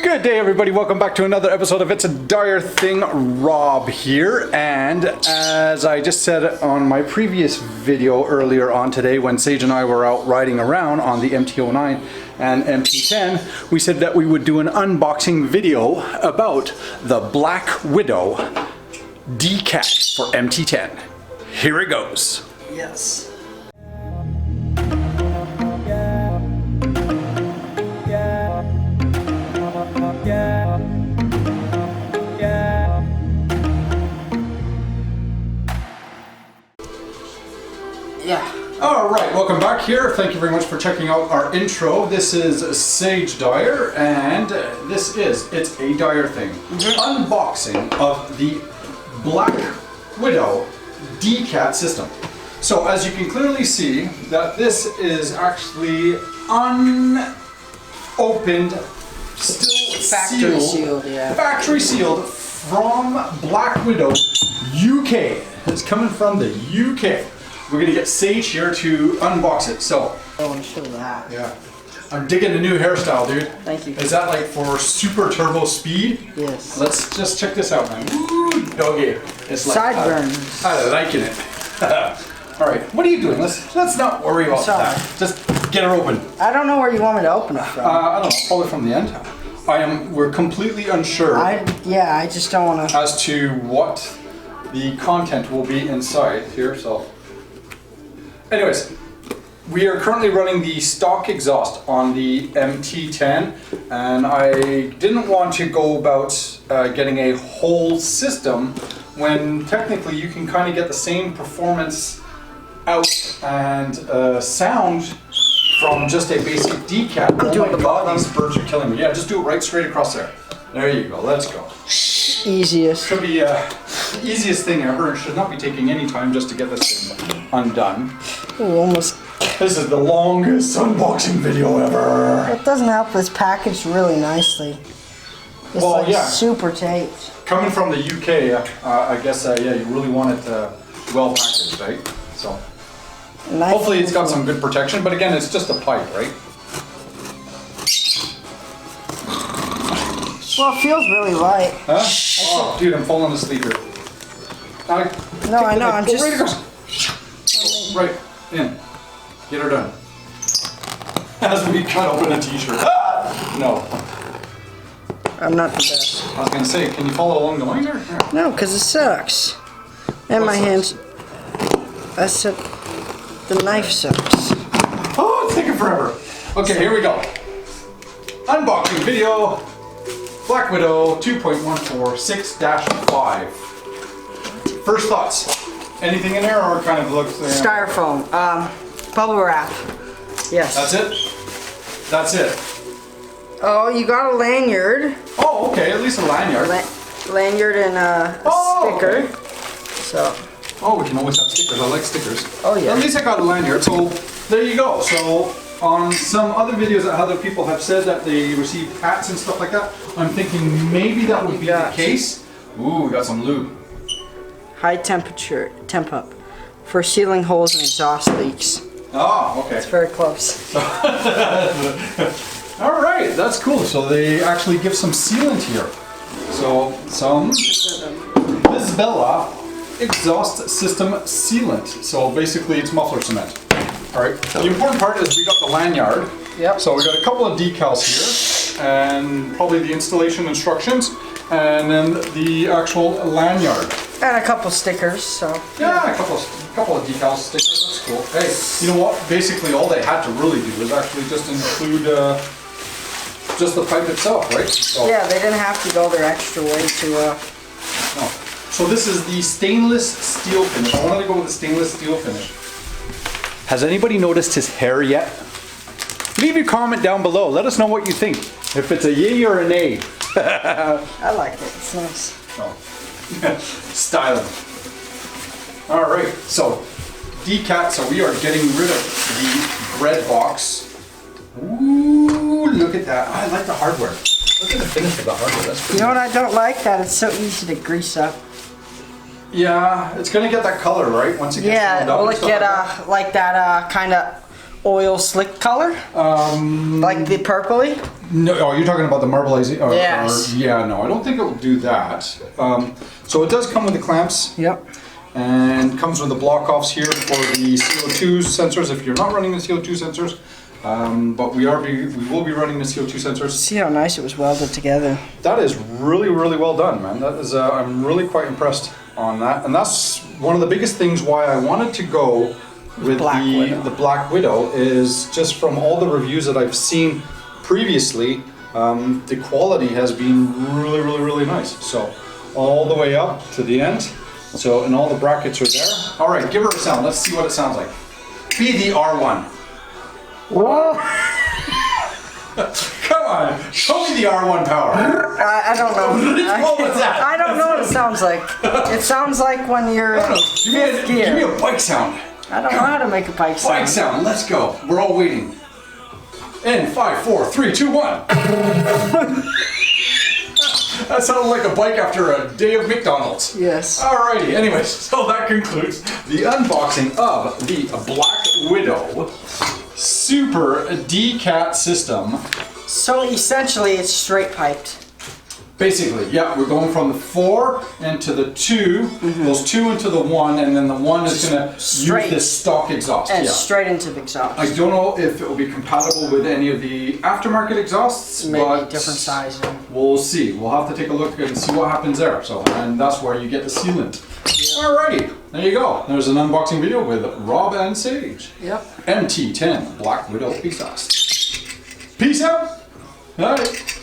Good day, everybody. Welcome back to another episode of It's a Dyer Thing. Rob here, and as I just said on my previous video earlier on today, when Sage and I were out riding around on the MT09 and MT10, we said that we would do an unboxing video about the Black Widow Decat for MT10. Here it goes. Yes. All right, welcome back here. Thank you very much for checking out our intro. This is Sage Dyer, and this is It's a Dyer Thing. Unboxing of the Black Widow Decat system. So as you can clearly see, that this is actually unopened, still Factory sealed, yeah. Factory sealed from Black Widow UK. It's coming from the UK. We're gonna get Sage here to unbox it. So I want to show that. yeah, I'm digging a new hairstyle, dude. Thank you. Is that like for super turbo speed? Yes. Let's just check this out, man. Woo, doggy. It's like Sideburns. I'm liking it. All right, what are you doing? Let's not worry about that. Just get her open. I don't know where you want me to open it from. I don't know, probably from the end. We're completely unsure I just don't want to. as to what the content will be inside here. So, anyways, we are currently running the stock exhaust on the MT10, and I didn't want to go about getting a whole system when technically you can kind of get the same performance out and sound from just a basic decat. Oh my god, these birds are killing me. Yeah, just do it right straight across there. There you go, let's go. Easiest. Should be the easiest thing ever, and should not be taking any time just to get this thing undone. Ooh, almost. This is the longest unboxing video ever. It doesn't help. It's packaged really nicely. It's Well, like yeah. super taped. Coming from the UK, I guess, yeah, you really want it well packaged, right? So, Nice. hopefully it's got some good protection, but again, it's just a pipe, right? Well, it feels really light. Huh? Oh, dude, I'm falling asleep here. No, I know, I'm go just. right across. Oh, right in. Get her done. As we cut open a t-shirt. No. I'm not the best. I was gonna say, can you follow along the line there? Yeah. No, because it sucks. And my hands. I said the knife sucks. Oh, it's taking forever. Okay, here we go. Unboxing video. Black Widow 2.14 6-5. First thoughts. Anything in there, or kind of looks? Styrofoam. Bubble wrap. Yes. That's it. That's it. Oh, you got a lanyard. Oh, okay. At least a lanyard. Lanyard and a sticker. Okay. So. Oh, we can always have stickers. I like stickers. Oh yeah. At least I got a lanyard. So there you go. So on some other videos that other people have said that they received hats and stuff like that, I'm thinking maybe that would be the case. Ooh, we got some lube. High temperature temp up for sealing holes and exhaust leaks. Oh, okay. It's very close. All right, that's cool. So they actually give some sealant here. So some Widow Exhaust System Sealant. So basically it's muffler cement. All right, the important part is we got the lanyard. Yep. So we got a couple of decals here, and probably the installation instructions, and then the actual lanyard. And a couple stickers, so. Yeah, a couple of decal stickers, that's cool. Hey, you know what? Basically all they had to really do was actually just include just the pipe itself, right? So, yeah, they didn't have to go their extra way to no. So this is the stainless steel finish. I wanted to go with the stainless steel finish. Has anybody noticed his hair yet? Leave your comment down below. Let us know what you think. If it's a yay or a nay. I like it, it's nice. Oh. Styling. All right, so decat. So we are getting rid of the bread box. Ooh, look at that. I like the hardware. Look at the finish of the hardware. That's pretty. You know what I don't like? That it's so easy to grease up. Yeah, it's gonna get that color, right? Once it gets warmed up. Will it get like that kind of oil slick color? Like the purpley? No, oh, you're talking about the marbleizing? Yes. Yeah, no, I don't think it will do that. So it does come with the clamps. Yep. And comes with the block offs here for the CO2 sensors if you're not running the CO2 sensors. But we will be running the CO2 sensors. See how nice it was welded together. That is really, really well done, man. That is, I'm really quite impressed on that. And that's one of the biggest things why I wanted to go with the Black Widow is just from all the reviews that I've seen previously, the quality has been really, really, really nice. So all the way up to the end. So, and all the brackets are there. All right, give her a sound. Let's see what it sounds like. Be the R1. Whoa! Come on, show me the R1 power. I don't know. What was that? I don't know what it sounds like. It sounds like when you're in fifth gear. Give me a bike sound. I don't know how to make a bike sound. Bike sound, let's go. We're all waiting. In 5, 4, 3, 2, 1. That sounded like a bike after a day of McDonald's. Yes. Alrighty, anyways, so that concludes the unboxing of the Black Widow Super Decat system. So essentially it's straight piped. Basically, yeah, we're going from the 4 into the 2, those 2 into the 1, and then the 1 is going to use this stock exhaust. And straight into the exhaust. I don't know if it will be compatible with any of the aftermarket exhausts, Maybe but different sizing. We'll see. We'll have to take a look and see what happens there. So, and that's where you get the sealant. Alrighty, there you go. There's an unboxing video with Rob and Sage. Yep. MT10 Black Widow exhaust. Peace out. All right.